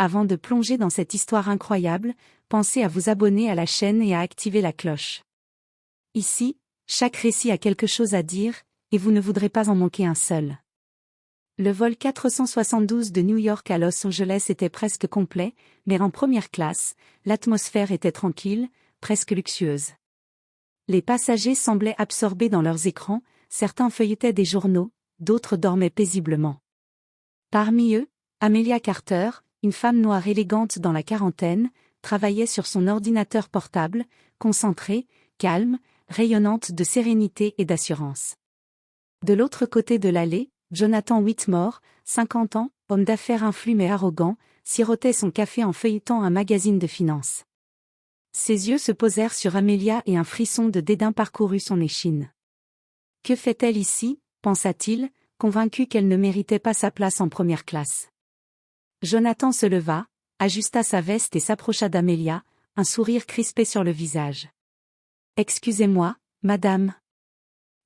Avant de plonger dans cette histoire incroyable, pensez à vous abonner à la chaîne et à activer la cloche. Ici, chaque récit a quelque chose à dire, et vous ne voudrez pas en manquer un seul. Le vol 472 de New York à Los Angeles était presque complet, mais en première classe, l'atmosphère était tranquille, presque luxueuse. Les passagers semblaient absorbés dans leurs écrans, certains feuilletaient des journaux, d'autres dormaient paisiblement. Parmi eux, Amelia Carter, une femme noire élégante dans la quarantaine, travaillait sur son ordinateur portable, concentrée, calme, rayonnante de sérénité et d'assurance. De l'autre côté de l'allée, Jonathan Whitmore, 50 ans, homme d'affaires influent mais arrogant, sirotait son café en feuilletant un magazine de finance. Ses yeux se posèrent sur Amelia et un frisson de dédain parcourut son échine. Que fait-elle ici, pensa-t-il, convaincu qu'elle ne méritait pas sa place en première classe. Jonathan se leva, ajusta sa veste et s'approcha d'Amelia, un sourire crispé sur le visage. « Excusez-moi, madame. »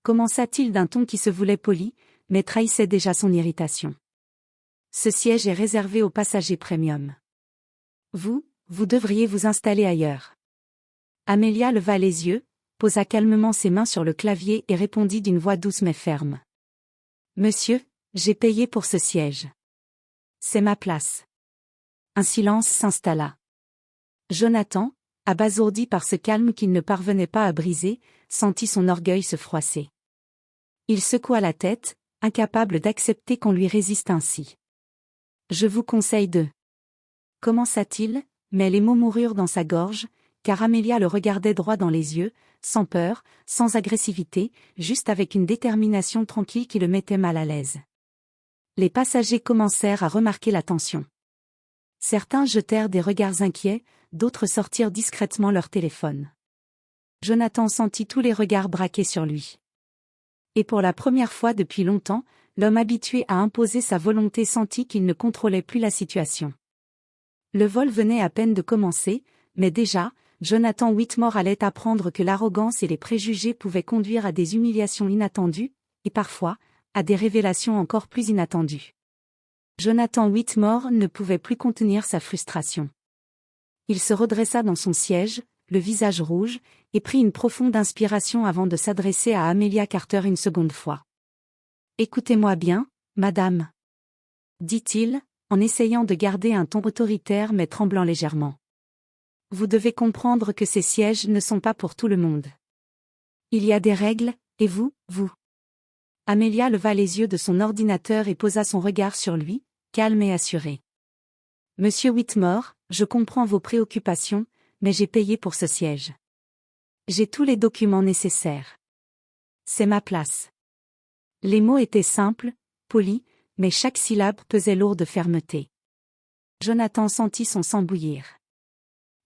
commença-t-il d'un ton qui se voulait poli, mais trahissait déjà son irritation. « Ce siège est réservé aux passagers premium. Vous devriez vous installer ailleurs. » Amelia leva les yeux, posa calmement ses mains sur le clavier et répondit d'une voix douce mais ferme. « Monsieur, j'ai payé pour ce siège. C'est ma place. » Un silence s'installa. Jonathan, abasourdi par ce calme qu'il ne parvenait pas à briser, sentit son orgueil se froisser. Il secoua la tête, incapable d'accepter qu'on lui résiste ainsi. « Je vous conseille de... » commença-t-il, mais les mots moururent dans sa gorge, car Amelia le regardait droit dans les yeux, sans peur, sans agressivité, juste avec une détermination tranquille qui le mettait mal à l'aise. Les passagers commencèrent à remarquer la tension. Certains jetèrent des regards inquiets, d'autres sortirent discrètement leur téléphone. Jonathan sentit tous les regards braqués sur lui. Et pour la première fois depuis longtemps, l'homme habitué à imposer sa volonté sentit qu'il ne contrôlait plus la situation. Le vol venait à peine de commencer, mais déjà, Jonathan Whitmore allait apprendre que l'arrogance et les préjugés pouvaient conduire à des humiliations inattendues, et parfois, à des révélations encore plus inattendues. Jonathan Whitmore ne pouvait plus contenir sa frustration. Il se redressa dans son siège, le visage rouge, et prit une profonde inspiration avant de s'adresser à Amelia Carter une seconde fois. « Écoutez-moi bien, madame. » dit-il, en essayant de garder un ton autoritaire mais tremblant légèrement. « Vous devez comprendre que ces sièges ne sont pas pour tout le monde. Il y a des règles, et vous. » Amelia leva les yeux de son ordinateur et posa son regard sur lui, calme et assuré. « Monsieur Whitmore, je comprends vos préoccupations, mais j'ai payé pour ce siège. J'ai tous les documents nécessaires. C'est ma place. » Les mots étaient simples, polis, mais chaque syllabe pesait lourde de fermeté. Jonathan sentit son sang bouillir.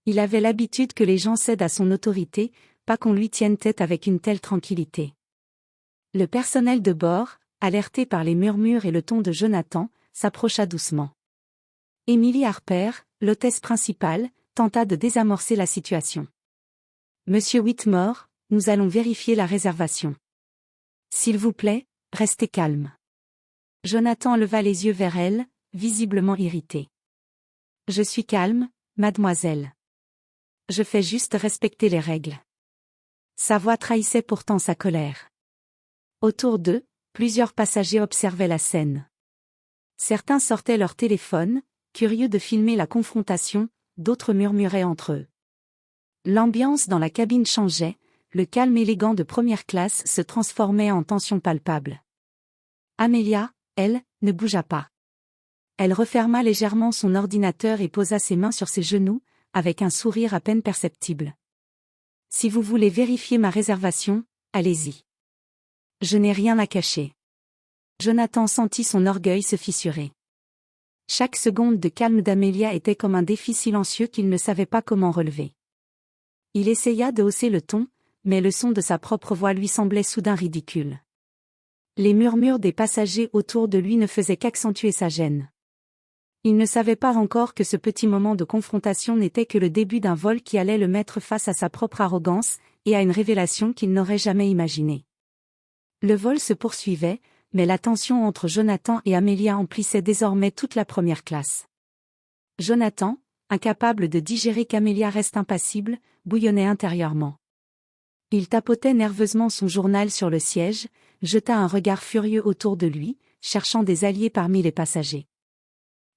Il avait l'habitude que les gens cèdent à son autorité, pas qu'on lui tienne tête avec une telle tranquillité. Le personnel de bord, alerté par les murmures et le ton de Jonathan, s'approcha doucement. Emily Harper, l'hôtesse principale, tenta de désamorcer la situation. « Monsieur Whitmore, nous allons vérifier la réservation. S'il vous plaît, restez calme. » Jonathan leva les yeux vers elle, visiblement irrité. « Je suis calme, mademoiselle. Je fais juste respecter les règles. » Sa voix trahissait pourtant sa colère. Autour d'eux, plusieurs passagers observaient la scène. Certains sortaient leur téléphone, curieux de filmer la confrontation, d'autres murmuraient entre eux. L'ambiance dans la cabine changeait, le calme élégant de première classe se transformait en tension palpable. Amelia, elle, ne bougea pas. Elle referma légèrement son ordinateur et posa ses mains sur ses genoux, avec un sourire à peine perceptible. « Si vous voulez vérifier ma réservation, allez-y. Je n'ai rien à cacher. » Jonathan sentit son orgueil se fissurer. Chaque seconde de calme d'Amelia était comme un défi silencieux qu'il ne savait pas comment relever. Il essaya de hausser le ton, mais le son de sa propre voix lui semblait soudain ridicule. Les murmures des passagers autour de lui ne faisaient qu'accentuer sa gêne. Il ne savait pas encore que ce petit moment de confrontation n'était que le début d'un vol qui allait le mettre face à sa propre arrogance, et à une révélation qu'il n'aurait jamais imaginée. Le vol se poursuivait, mais la tension entre Jonathan et Amelia emplissait désormais toute la première classe. Jonathan, incapable de digérer qu'Amelia reste impassible, bouillonnait intérieurement. Il tapotait nerveusement son journal sur le siège, jeta un regard furieux autour de lui, cherchant des alliés parmi les passagers.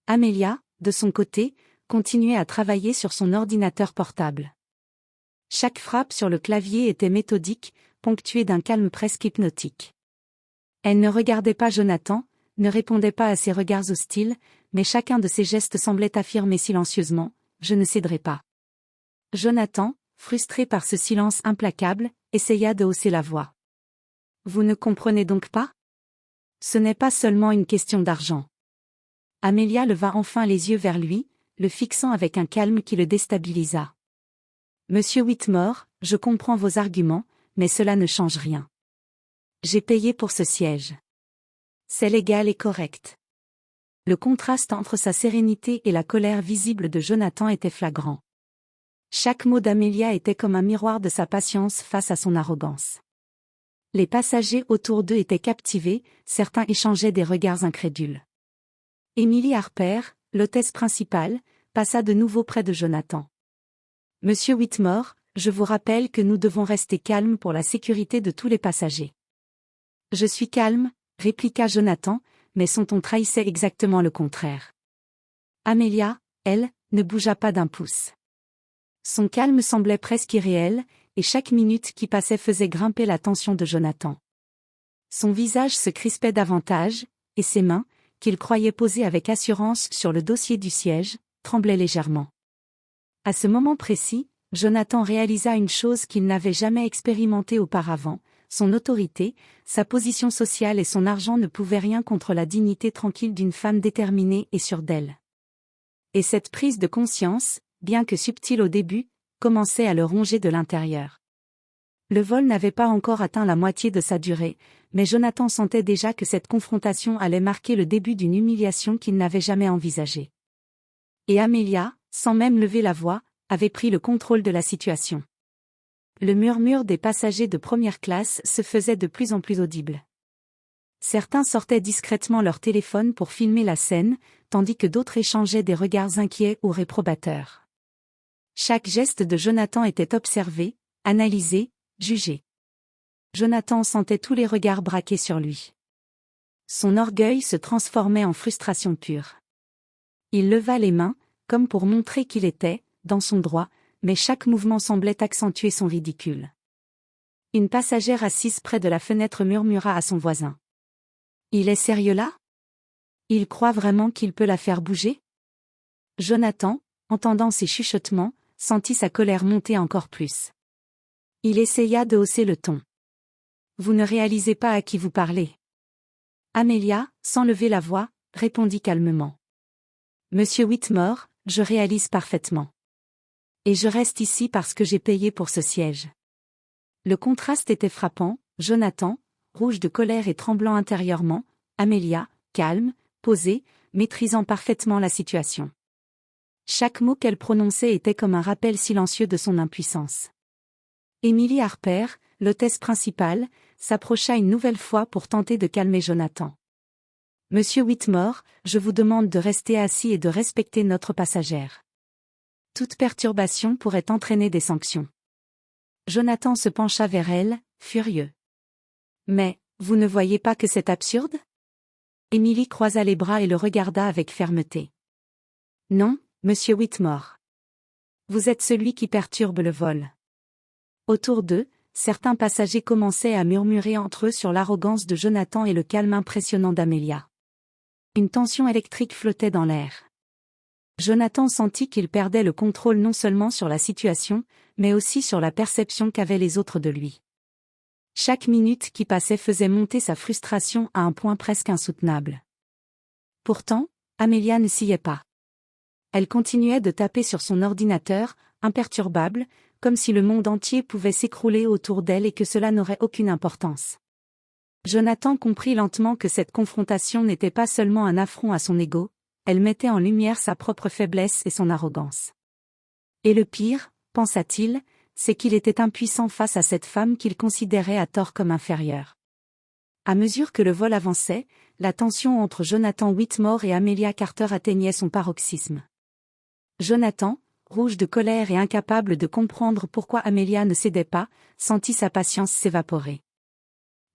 Amelia, de son côté, continuait à travailler sur son ordinateur portable. Chaque frappe sur le clavier était méthodique, ponctuée d'un calme presque hypnotique. Elle ne regardait pas Jonathan, ne répondait pas à ses regards hostiles, mais chacun de ses gestes semblait affirmer silencieusement « Je ne céderai pas ». Jonathan, frustré par ce silence implacable, essaya de hausser la voix. « Vous ne comprenez donc pas ? Ce n'est pas seulement une question d'argent. » Amelia leva enfin les yeux vers lui, le fixant avec un calme qui le déstabilisa. « Monsieur Whitmore, je comprends vos arguments, mais cela ne change rien. J'ai payé pour ce siège. C'est légal et correct. » Le contraste entre sa sérénité et la colère visible de Jonathan était flagrant. Chaque mot d'Amelia était comme un miroir de sa patience face à son arrogance. Les passagers autour d'eux étaient captivés, certains échangeaient des regards incrédules. Emily Harper, l'hôtesse principale, passa de nouveau près de Jonathan. « Monsieur Whitmore, je vous rappelle que nous devons rester calmes pour la sécurité de tous les passagers. » « Je suis calme, » répliqua Jonathan, mais son ton trahissait exactement le contraire. Amelia, elle, ne bougea pas d'un pouce. Son calme semblait presque irréel, et chaque minute qui passait faisait grimper la tension de Jonathan. Son visage se crispait davantage, et ses mains, qu'il croyait posées avec assurance sur le dossier du siège, tremblaient légèrement. À ce moment précis, Jonathan réalisa une chose qu'il n'avait jamais expérimentée auparavant. Son autorité, sa position sociale et son argent ne pouvaient rien contre la dignité tranquille d'une femme déterminée et sûre d'elle. Et cette prise de conscience, bien que subtile au début, commençait à le ronger de l'intérieur. Le vol n'avait pas encore atteint la moitié de sa durée, mais Jonathan sentait déjà que cette confrontation allait marquer le début d'une humiliation qu'il n'avait jamais envisagée. Et Amelia, sans même lever la voix, avait pris le contrôle de la situation. Le murmure des passagers de première classe se faisait de plus en plus audible. Certains sortaient discrètement leur téléphone pour filmer la scène, tandis que d'autres échangeaient des regards inquiets ou réprobateurs. Chaque geste de Jonathan était observé, analysé, jugé. Jonathan sentait tous les regards braqués sur lui. Son orgueil se transformait en frustration pure. Il leva les mains, comme pour montrer qu'il était, dans son droit, mais chaque mouvement semblait accentuer son ridicule. Une passagère assise près de la fenêtre murmura à son voisin. « Il est sérieux là ? Il croit vraiment qu'il peut la faire bouger ?» Jonathan, entendant ces chuchotements, sentit sa colère monter encore plus. Il essaya de hausser le ton. « Vous ne réalisez pas à qui vous parlez. » Amelia, sans lever la voix, répondit calmement. « Monsieur Whitmore, je réalise parfaitement. Et je reste ici parce que j'ai payé pour ce siège. » Le contraste était frappant, Jonathan, rouge de colère et tremblant intérieurement, Amelia, calme, posée, maîtrisant parfaitement la situation. Chaque mot qu'elle prononçait était comme un rappel silencieux de son impuissance. Emily Harper, l'hôtesse principale, s'approcha une nouvelle fois pour tenter de calmer Jonathan. « Monsieur Whitmore, je vous demande de rester assis et de respecter notre passagère. Toute perturbation pourrait entraîner des sanctions. » Jonathan se pencha vers elle, furieux. « Mais, vous ne voyez pas que c'est absurde ?» Emily croisa les bras et le regarda avec fermeté. « Non, monsieur Whitmore. Vous êtes celui qui perturbe le vol. » Autour d'eux, certains passagers commençaient à murmurer entre eux sur l'arrogance de Jonathan et le calme impressionnant d'Amelia. Une tension électrique flottait dans l'air. Jonathan sentit qu'il perdait le contrôle non seulement sur la situation, mais aussi sur la perception qu'avaient les autres de lui. Chaque minute qui passait faisait monter sa frustration à un point presque insoutenable. Pourtant, Amelia ne sciait pas. Elle continuait de taper sur son ordinateur, imperturbable, comme si le monde entier pouvait s'écrouler autour d'elle et que cela n'aurait aucune importance. Jonathan comprit lentement que cette confrontation n'était pas seulement un affront à son ego, elle mettait en lumière sa propre faiblesse et son arrogance. Et le pire, pensa-t-il, c'est qu'il était impuissant face à cette femme qu'il considérait à tort comme inférieure. À mesure que le vol avançait, la tension entre Jonathan Whitmore et Amelia Carter atteignait son paroxysme. Jonathan, rouge de colère et incapable de comprendre pourquoi Amelia ne cédait pas, sentit sa patience s'évaporer.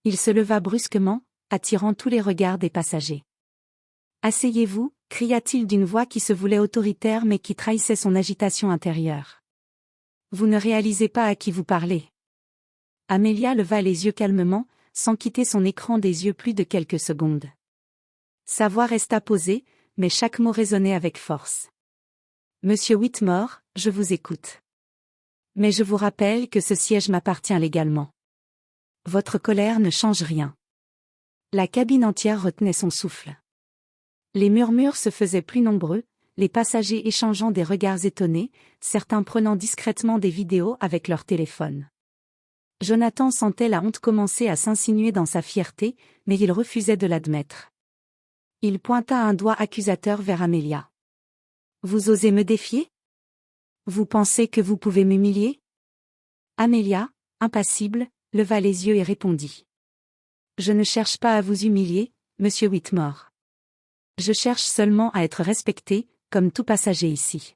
Il se leva brusquement, attirant tous les regards des passagers. « Asseyez-vous » cria-t-il d'une voix qui se voulait autoritaire mais qui trahissait son agitation intérieure. « Vous ne réalisez pas à qui vous parlez. » Amelia leva les yeux calmement, sans quitter son écran des yeux plus de quelques secondes. Sa voix resta posée, mais chaque mot résonnait avec force. « Monsieur Whitmore, je vous écoute. Mais je vous rappelle que ce siège m'appartient légalement. Votre colère ne change rien. » La cabine entière retenait son souffle. Les murmures se faisaient plus nombreux, les passagers échangeant des regards étonnés, certains prenant discrètement des vidéos avec leur téléphone. Jonathan sentait la honte commencer à s'insinuer dans sa fierté, mais il refusait de l'admettre. Il pointa un doigt accusateur vers Amelia. « Vous osez me défier? Vous pensez que vous pouvez m'humilier ?» Amelia, impassible, leva les yeux et répondit. « Je ne cherche pas à vous humilier, monsieur Whitmore. Je cherche seulement à être respecté, comme tout passager ici. »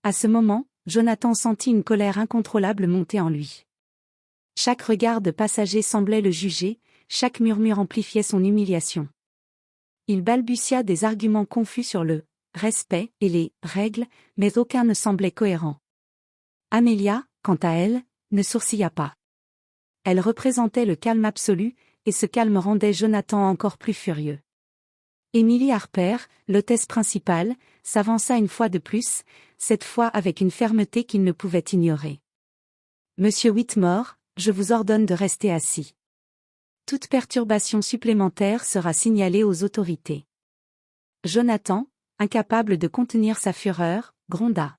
À ce moment, Jonathan sentit une colère incontrôlable monter en lui. Chaque regard de passager semblait le juger, chaque murmure amplifiait son humiliation. Il balbutia des arguments confus sur le respect et les règles, mais aucun ne semblait cohérent. Amelia, quant à elle, ne sourcilla pas. Elle représentait le calme absolu, et ce calme rendait Jonathan encore plus furieux. Emily Harper, l'hôtesse principale, s'avança une fois de plus, cette fois avec une fermeté qu'il ne pouvait ignorer. « Monsieur Whitmore, je vous ordonne de rester assis. Toute perturbation supplémentaire sera signalée aux autorités. » Jonathan, incapable de contenir sa fureur, gronda.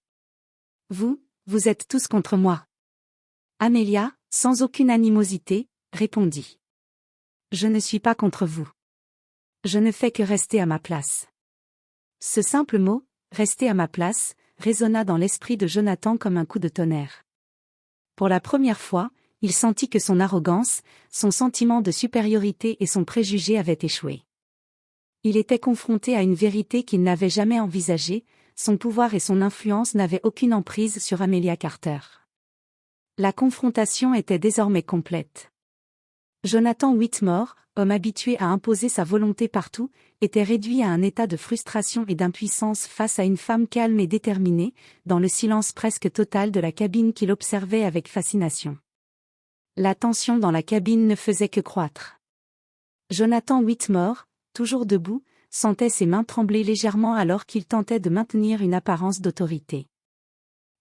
« Vous êtes tous contre moi. » Amelia, sans aucune animosité, répondit. « Je ne suis pas contre vous. Je ne fais que rester à ma place. » Ce simple mot, « rester à ma place », résonna dans l'esprit de Jonathan comme un coup de tonnerre. Pour la première fois, il sentit que son arrogance, son sentiment de supériorité et son préjugé avaient échoué. Il était confronté à une vérité qu'il n'avait jamais envisagée, son pouvoir et son influence n'avaient aucune emprise sur Amelia Carter. La confrontation était désormais complète. Jonathan Whitmore, homme habitué à imposer sa volonté partout, était réduit à un état de frustration et d'impuissance face à une femme calme et déterminée, dans le silence presque total de la cabine qu'il observait avec fascination. La tension dans la cabine ne faisait que croître. Jonathan Whitmore, toujours debout, sentait ses mains trembler légèrement alors qu'il tentait de maintenir une apparence d'autorité.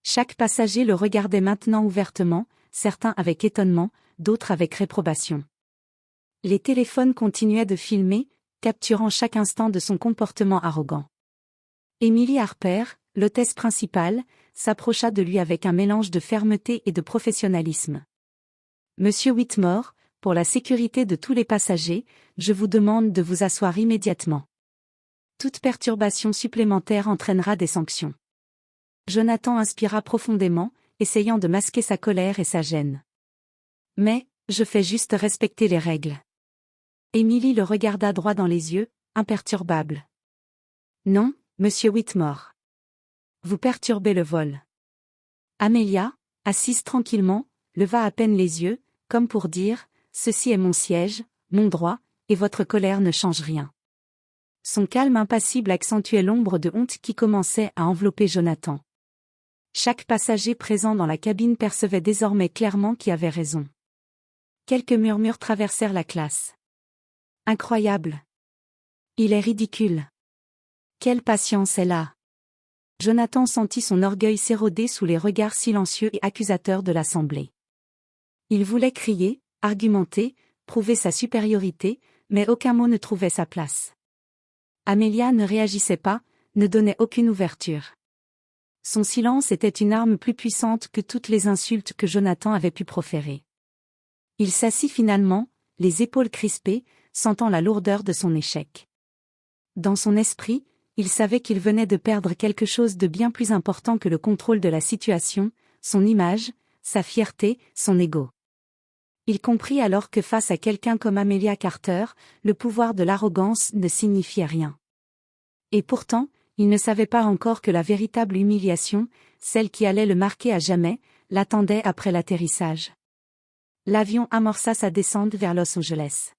Chaque passager le regardait maintenant ouvertement, certains avec étonnement, d'autres avec réprobation. Les téléphones continuaient de filmer, capturant chaque instant de son comportement arrogant. Emily Harper, l'hôtesse principale, s'approcha de lui avec un mélange de fermeté et de professionnalisme. « Monsieur Whitmore, pour la sécurité de tous les passagers, je vous demande de vous asseoir immédiatement. Toute perturbation supplémentaire entraînera des sanctions. » Jonathan inspira profondément, essayant de masquer sa colère et sa gêne. « Mais, je fais juste respecter les règles. » Emily le regarda droit dans les yeux, imperturbable. « Non, monsieur Whitmore. Vous perturbez le vol. » Amelia, assise tranquillement, leva à peine les yeux, comme pour dire « Ceci est mon siège, mon droit, et votre colère ne change rien. » Son calme impassible accentuait l'ombre de honte qui commençait à envelopper Jonathan. Chaque passager présent dans la cabine percevait désormais clairement qui avait raison. Quelques murmures traversèrent la classe. « Incroyable. Il est ridicule. Quelle patience elle a. » Jonathan sentit son orgueil s'éroder sous les regards silencieux et accusateurs de l'assemblée. Il voulait crier, argumenter, prouver sa supériorité, mais aucun mot ne trouvait sa place. Amelia ne réagissait pas, ne donnait aucune ouverture. Son silence était une arme plus puissante que toutes les insultes que Jonathan avait pu proférer. Il s'assit finalement, les épaules crispées, sentant la lourdeur de son échec. Dans son esprit, il savait qu'il venait de perdre quelque chose de bien plus important que le contrôle de la situation, son image, sa fierté, son ego. Il comprit alors que face à quelqu'un comme Amelia Carter, le pouvoir de l'arrogance ne signifiait rien. Et pourtant, il ne savait pas encore que la véritable humiliation, celle qui allait le marquer à jamais, l'attendait après l'atterrissage. L'avion amorça sa descente vers Los Angeles.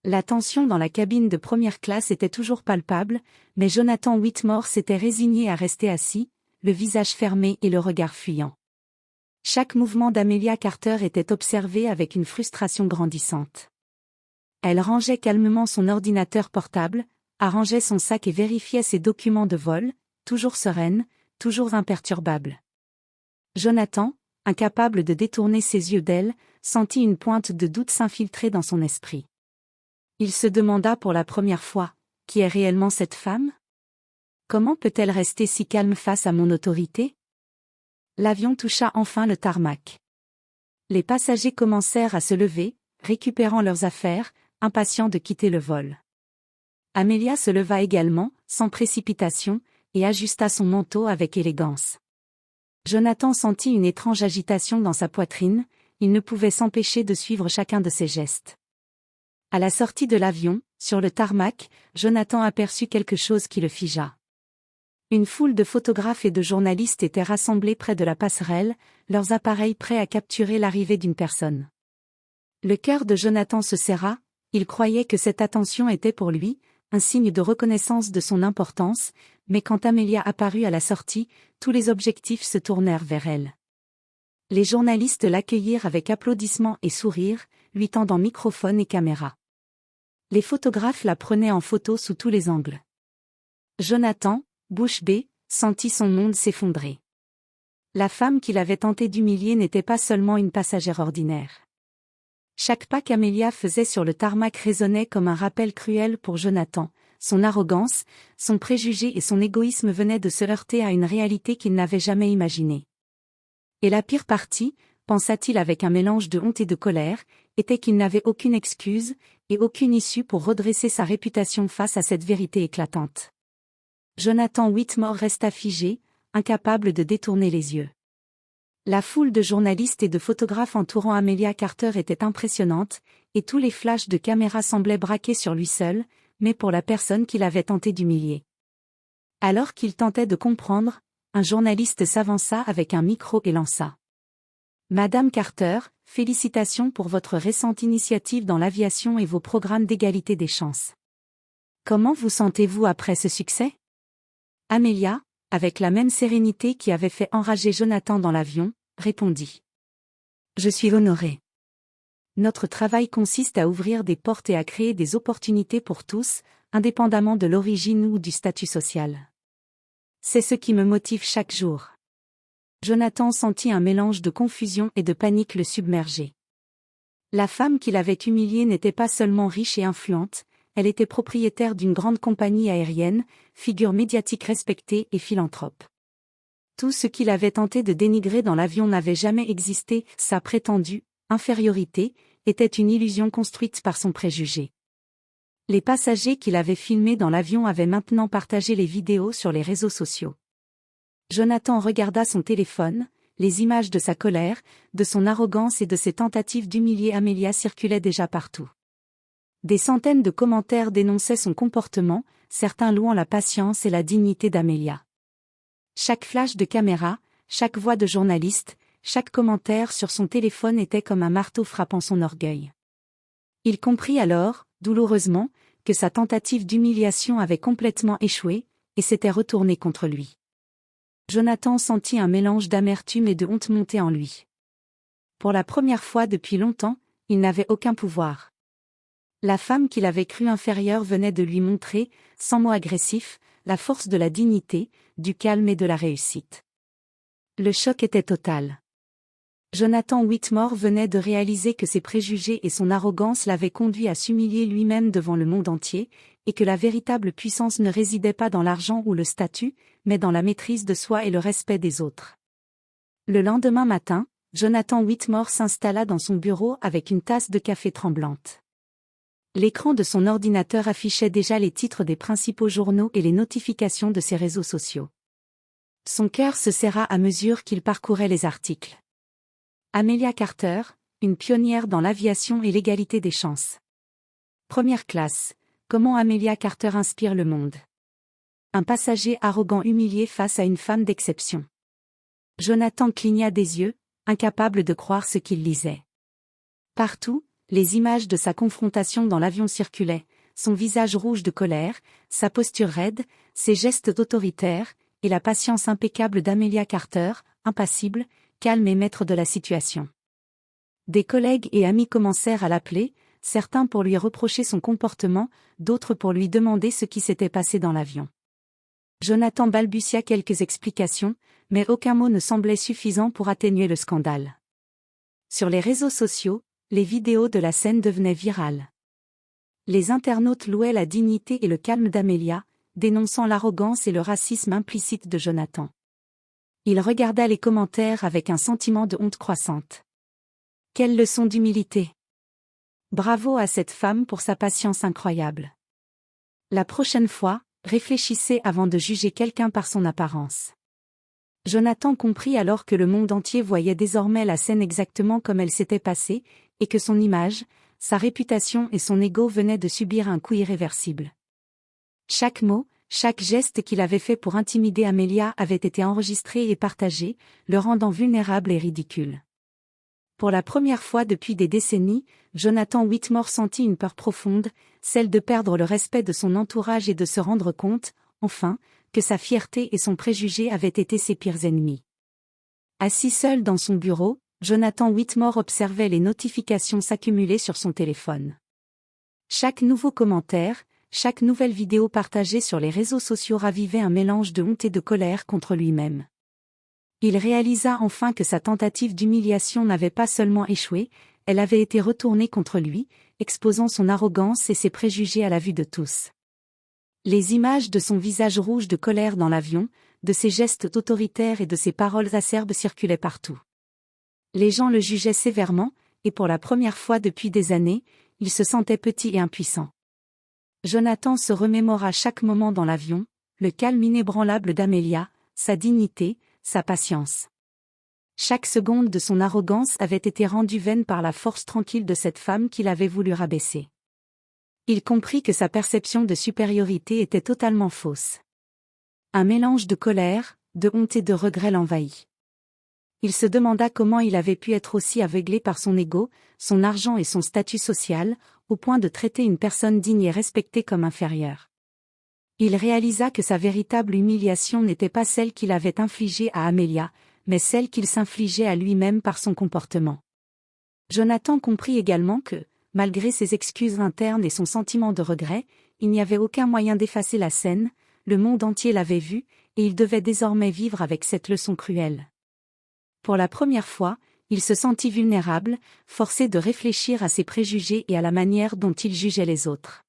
La tension dans la cabine de première classe était toujours palpable, mais Jonathan Whitmore s'était résigné à rester assis, le visage fermé et le regard fuyant. Chaque mouvement d'Amelia Carter était observé avec une frustration grandissante. Elle rangeait calmement son ordinateur portable, arrangeait son sac et vérifiait ses documents de vol, toujours sereine, toujours imperturbable. Jonathan, incapable de détourner ses yeux d'elle, sentit une pointe de doute s'infiltrer dans son esprit. Il se demanda pour la première fois, qui est réellement cette femme? Comment peut-elle rester si calme face à mon autorité? L'avion toucha enfin le tarmac. Les passagers commencèrent à se lever, récupérant leurs affaires, impatients de quitter le vol. Amelia se leva également, sans précipitation, et ajusta son manteau avec élégance. Jonathan sentit une étrange agitation dans sa poitrine, il ne pouvait s'empêcher de suivre chacun de ses gestes. À la sortie de l'avion, sur le tarmac, Jonathan aperçut quelque chose qui le figea. Une foule de photographes et de journalistes étaient rassemblés près de la passerelle, leurs appareils prêts à capturer l'arrivée d'une personne. Le cœur de Jonathan se serra, il croyait que cette attention était pour lui, un signe de reconnaissance de son importance, mais quand Amelia apparut à la sortie, tous les objectifs se tournèrent vers elle. Les journalistes l'accueillirent avec applaudissements et sourires, lui tendant microphone et caméra. Les photographes la prenaient en photo sous tous les angles. Jonathan, bouche bée, sentit son monde s'effondrer. La femme qu'il avait tenté d'humilier n'était pas seulement une passagère ordinaire. Chaque pas qu'Amelia faisait sur le tarmac résonnait comme un rappel cruel pour Jonathan. Son arrogance, son préjugé et son égoïsme venaient de se heurter à une réalité qu'il n'avait jamais imaginée. Et la pire partie, pensa-t-il avec un mélange de honte et de colère, était qu'il n'avait aucune excuse, et aucune issue pour redresser sa réputation face à cette vérité éclatante. Jonathan Whitmore resta figé, incapable de détourner les yeux. La foule de journalistes et de photographes entourant Amelia Carter était impressionnante, et tous les flashs de caméra semblaient braqués sur lui seul, mais pour la personne qu'il avait tenté d'humilier. Alors qu'il tentait de comprendre, un journaliste s'avança avec un micro et lança. Madame Carter, félicitations pour votre récente initiative dans l'aviation et vos programmes d'égalité des chances. Comment vous sentez-vous après ce succès? Amelia, avec la même sérénité qui avait fait enrager Jonathan dans l'avion, répondit. Je suis honorée. Notre travail consiste à ouvrir des portes et à créer des opportunités pour tous, indépendamment de l'origine ou du statut social. C'est ce qui me motive chaque jour. Jonathan sentit un mélange de confusion et de panique le submerger. La femme qu'il avait humiliée n'était pas seulement riche et influente, elle était propriétaire d'une grande compagnie aérienne, figure médiatique respectée et philanthrope. Tout ce qu'il avait tenté de dénigrer dans l'avion n'avait jamais existé, sa prétendue infériorité était une illusion construite par son préjugé. Les passagers qu'il avait filmés dans l'avion avaient maintenant partagé les vidéos sur les réseaux sociaux. Jonathan regarda son téléphone, les images de sa colère, de son arrogance et de ses tentatives d'humilier Amelia circulaient déjà partout. Des centaines de commentaires dénonçaient son comportement, certains louant la patience et la dignité d'Amelia. Chaque flash de caméra, chaque voix de journaliste, chaque commentaire sur son téléphone était comme un marteau frappant son orgueil. Il comprit alors, douloureusement, que sa tentative d'humiliation avait complètement échoué, et s'était retournée contre lui. Jonathan sentit un mélange d'amertume et de honte monter en lui. Pour la première fois depuis longtemps, il n'avait aucun pouvoir. La femme qu'il avait crue inférieure venait de lui montrer, sans mots agressifs, la force de la dignité, du calme et de la réussite. Le choc était total. Jonathan Whitmore venait de réaliser que ses préjugés et son arrogance l'avaient conduit à s'humilier lui-même devant le monde entier, et que la véritable puissance ne résidait pas dans l'argent ou le statut, mais dans la maîtrise de soi et le respect des autres. Le lendemain matin, Jonathan Whitmore s'installa dans son bureau avec une tasse de café tremblante. L'écran de son ordinateur affichait déjà les titres des principaux journaux et les notifications de ses réseaux sociaux. Son cœur se serra à mesure qu'il parcourait les articles. Amelia Carter, une pionnière dans l'aviation et l'égalité des chances. Première classe, comment Amelia Carter inspire le monde. Un passager arrogant humilié face à une femme d'exception. Jonathan cligna des yeux, incapable de croire ce qu'il lisait. Partout, les images de sa confrontation dans l'avion circulaient, son visage rouge de colère, sa posture raide, ses gestes autoritaires, et la patience impeccable d'Amelia Carter, impassible, calme et maître de la situation. Des collègues et amis commencèrent à l'appeler, certains pour lui reprocher son comportement, d'autres pour lui demander ce qui s'était passé dans l'avion. Jonathan balbutia quelques explications, mais aucun mot ne semblait suffisant pour atténuer le scandale. Sur les réseaux sociaux, les vidéos de la scène devenaient virales. Les internautes louaient la dignité et le calme d'Amelia, dénonçant l'arrogance et le racisme implicite de Jonathan. Il regarda les commentaires avec un sentiment de honte croissante. Quelle leçon d'humilité! Bravo à cette femme pour sa patience incroyable. La prochaine fois, réfléchissez avant de juger quelqu'un par son apparence. Jonathan comprit alors que le monde entier voyait désormais la scène exactement comme elle s'était passée, et que son image, sa réputation et son ego venaient de subir un coup irréversible. Chaque mot, chaque geste qu'il avait fait pour intimider Amelia avait été enregistré et partagé, le rendant vulnérable et ridicule. Pour la première fois depuis des décennies, Jonathan Whitmore sentit une peur profonde, celle de perdre le respect de son entourage et de se rendre compte, enfin, que sa fierté et son préjugé avaient été ses pires ennemis. Assis seul dans son bureau, Jonathan Whitmore observait les notifications s'accumuler sur son téléphone. Chaque nouveau commentaire, chaque nouvelle vidéo partagée sur les réseaux sociaux ravivait un mélange de honte et de colère contre lui-même. Il réalisa enfin que sa tentative d'humiliation n'avait pas seulement échoué, elle avait été retournée contre lui, exposant son arrogance et ses préjugés à la vue de tous. Les images de son visage rouge de colère dans l'avion, de ses gestes autoritaires et de ses paroles acerbes circulaient partout. Les gens le jugeaient sévèrement, et pour la première fois depuis des années, il se sentait petit et impuissant. Jonathan se remémora chaque moment dans l'avion, le calme inébranlable d'Amelia, sa dignité, sa patience. Chaque seconde de son arrogance avait été rendue vaine par la force tranquille de cette femme qu'il avait voulu rabaisser. Il comprit que sa perception de supériorité était totalement fausse. Un mélange de colère, de honte et de regret l'envahit. Il se demanda comment il avait pu être aussi aveuglé par son ego, son argent et son statut social, au point de traiter une personne digne et respectée comme inférieure. Il réalisa que sa véritable humiliation n'était pas celle qu'il avait infligée à Amelia, mais celle qu'il s'infligeait à lui-même par son comportement. Jonathan comprit également que, malgré ses excuses internes et son sentiment de regret, il n'y avait aucun moyen d'effacer la scène, le monde entier l'avait vue, et il devait désormais vivre avec cette leçon cruelle. Pour la première fois, il se sentit vulnérable, forcé de réfléchir à ses préjugés et à la manière dont il jugeait les autres.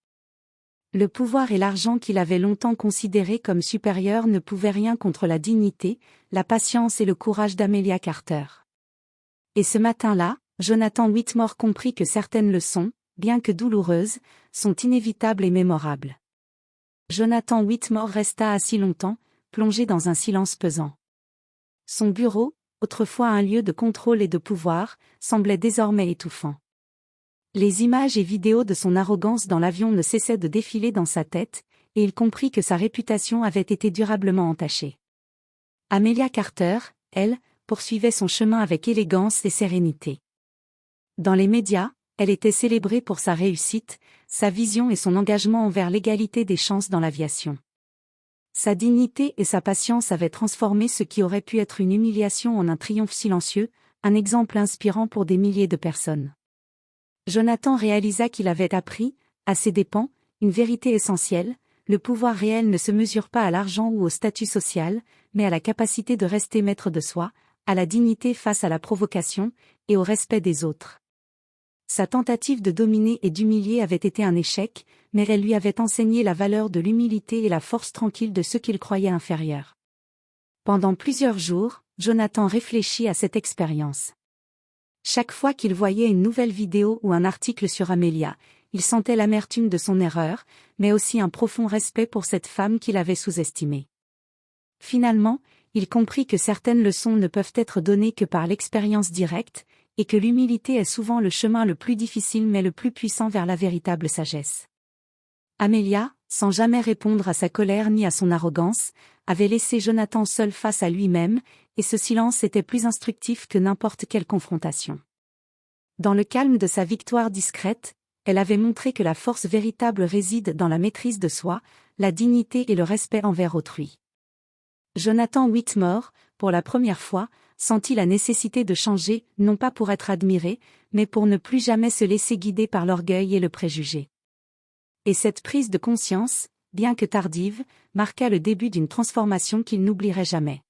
Le pouvoir et l'argent qu'il avait longtemps considérés comme supérieurs ne pouvaient rien contre la dignité, la patience et le courage d'Amelia Carter. Et ce matin-là, Jonathan Whitmore comprit que certaines leçons, bien que douloureuses, sont inévitables et mémorables. Jonathan Whitmore resta assis longtemps, plongé dans un silence pesant. Son bureau, autrefois un lieu de contrôle et de pouvoir, semblait désormais étouffant. Les images et vidéos de son arrogance dans l'avion ne cessaient de défiler dans sa tête, et il comprit que sa réputation avait été durablement entachée. Amelia Carter, elle, poursuivait son chemin avec élégance et sérénité. Dans les médias, elle était célébrée pour sa réussite, sa vision et son engagement envers l'égalité des chances dans l'aviation. Sa dignité et sa patience avaient transformé ce qui aurait pu être une humiliation en un triomphe silencieux, un exemple inspirant pour des milliers de personnes. Jonathan réalisa qu'il avait appris, à ses dépens, une vérité essentielle: le pouvoir réel ne se mesure pas à l'argent ou au statut social, mais à la capacité de rester maître de soi, à la dignité face à la provocation, et au respect des autres. Sa tentative de dominer et d'humilier avait été un échec, mais elle lui avait enseigné la valeur de l'humilité et la force tranquille de ceux qu'il croyait inférieurs. Pendant plusieurs jours, Jonathan réfléchit à cette expérience. Chaque fois qu'il voyait une nouvelle vidéo ou un article sur Amelia, il sentait l'amertume de son erreur, mais aussi un profond respect pour cette femme qu'il avait sous-estimée. Finalement, il comprit que certaines leçons ne peuvent être données que par l'expérience directe, et que l'humilité est souvent le chemin le plus difficile mais le plus puissant vers la véritable sagesse. Amelia, sans jamais répondre à sa colère ni à son arrogance, avait laissé Jonathan seul face à lui-même, et ce silence était plus instructif que n'importe quelle confrontation. Dans le calme de sa victoire discrète, elle avait montré que la force véritable réside dans la maîtrise de soi, la dignité et le respect envers autrui. Jonathan Whitmore, pour la première fois, sentit la nécessité de changer, non pas pour être admiré, mais pour ne plus jamais se laisser guider par l'orgueil et le préjugé. Et cette prise de conscience, bien que tardive, marqua le début d'une transformation qu'il n'oublierait jamais.